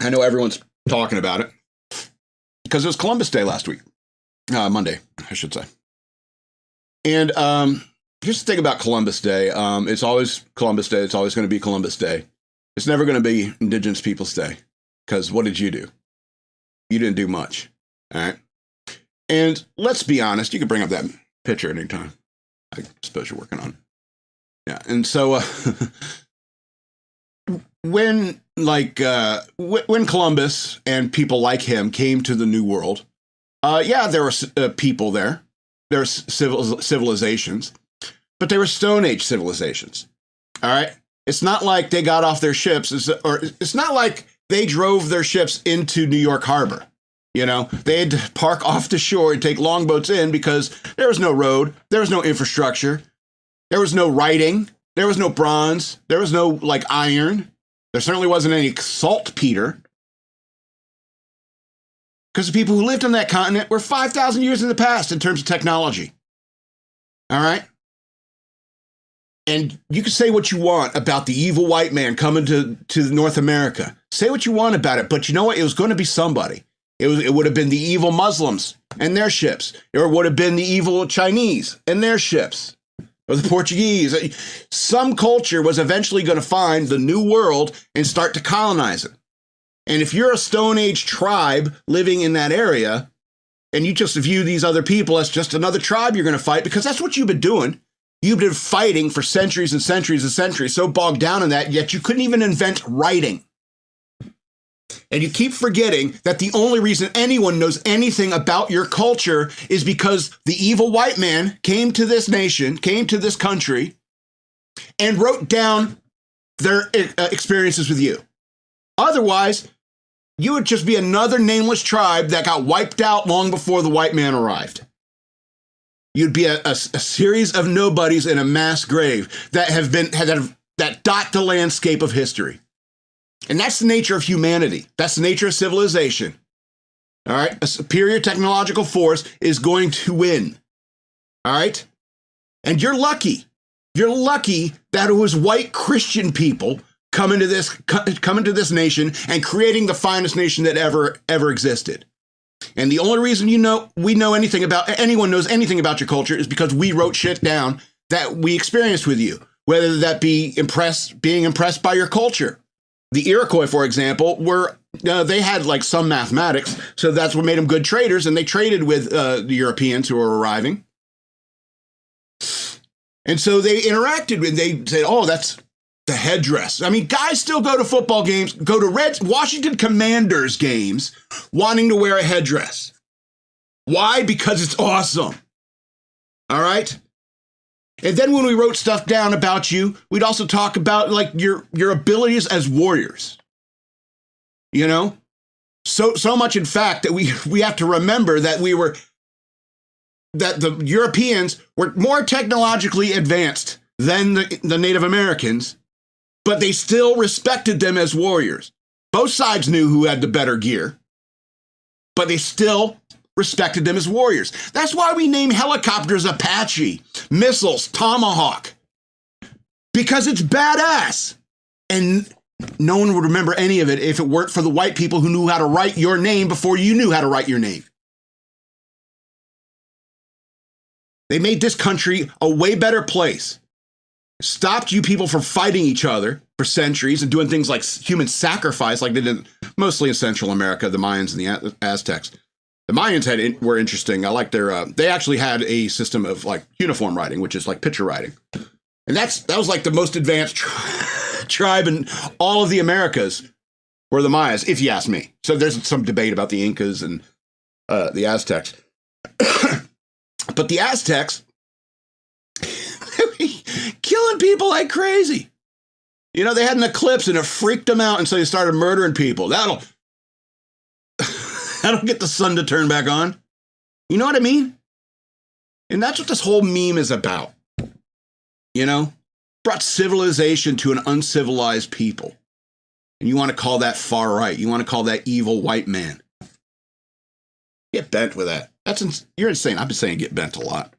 I know everyone's talking about it because it was Columbus Day last week. Monday, I should say. And here's the thing about Columbus Day. It's always Columbus Day. It's always going to be Columbus Day. It's never going to be Indigenous Peoples Day. Because what did you do? You didn't do much. All right. And let's be honest. You can bring up that picture at any time. I suppose you're working on it. Yeah. And so when Columbus and people like him came to the New World, there were people there. There were civilizations, but they were Stone Age civilizations. All right. It's not like they got off their ships, it's not like they drove their ships into New York Harbor. You know, they had to park off the shore and take longboats in because there was no road, there was no infrastructure, there was no writing, there was no bronze, there was no iron, there certainly wasn't any saltpeter. Because the people who lived on that continent were 5,000 years in the past in terms of technology. All right? And you can say what you want about the evil white man coming to North America. Say what you want about it, but you know what? It was going to be somebody. It would have been the evil Muslims and their ships. Or it would have been the evil Chinese and their ships. Or the Portuguese. Some culture was eventually going to find the New World and start to colonize it. And if you're a Stone Age tribe living in that area, and you just view these other people as just another tribe you're going to fight, because that's what you've been doing. You've been fighting for centuries and centuries and centuries, so bogged down in that, yet you couldn't even invent writing. And you keep forgetting that the only reason anyone knows anything about your culture is because the evil white man came to this nation, came to this country, and wrote down their experiences with you. Otherwise, you would just be another nameless tribe that got wiped out long before the white man arrived. You'd be a series of nobodies in a mass grave that dot the landscape of history. And that's the nature of humanity. That's the nature of civilization. All right? A superior technological force is going to win. All right? And you're lucky. You're lucky that it was white Christian people coming to this nation and creating the finest nation that ever existed. And the only reason anyone knows anything about your culture is because we wrote shit down that we experienced with you, whether that be being impressed by your culture. The Iroquois, for example, they had some mathematics, so that's what made them good traders, and they traded with the Europeans who were arriving. And so they interacted with, they said, oh, that's the headdress. I mean, guys still go to football games, go to Washington Commanders games, wanting to wear a headdress. Why? Because it's awesome. All right? And then when we wrote stuff down about you, we'd also talk about your abilities as warriors. You know? So much, in fact, that we have to remember that that the Europeans were more technologically advanced than the Native Americans, but they still respected them as warriors. Both sides knew who had the better gear, but they still respected them as warriors. That's why we name helicopters Apache, missiles Tomahawk, because it's badass. And no one would remember any of it if it weren't for the white people who knew how to write your name before you knew how to write your name. They made this country a way better place. Stopped you people from fighting each other for centuries and doing things like human sacrifice, like they did mostly in Central America, the Mayans and the Aztecs. The Mayans were interesting. I like they actually had a system of uniform writing, which is like picture writing. And that was the most advanced tribe in all of the Americas were the Mayas, if you ask me. So there's some debate about the Incas and the Aztecs. But the Aztecs, killing people like crazy. You know, they had an eclipse and it freaked them out, and so they started murdering people. That'll get the sun to turn back on. You know what I mean? And that's what this whole meme is about. You know? Brought civilization to an uncivilized people. And you want to call that far right. You want to call that evil white man. Get bent with that. You're insane. I've been saying get bent a lot.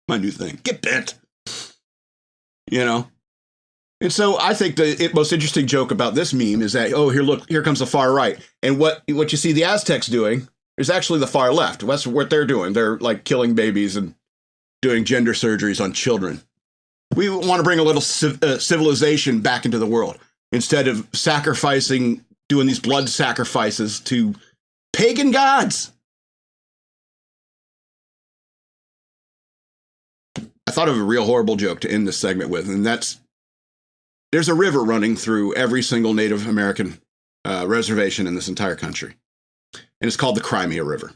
My new thing. Get bent. You know? And so I think the most interesting joke about this meme is that, oh, here comes the far right. And what you see the Aztecs doing is actually the far left. That's what they're doing. They're like killing babies and doing gender surgeries on children. We want to bring a little civilization back into the world instead of doing these blood sacrifices to pagan gods. I thought of a real horrible joke to end this segment with, and there's a river running through every single Native American reservation in this entire country, and it's called the Crimea River.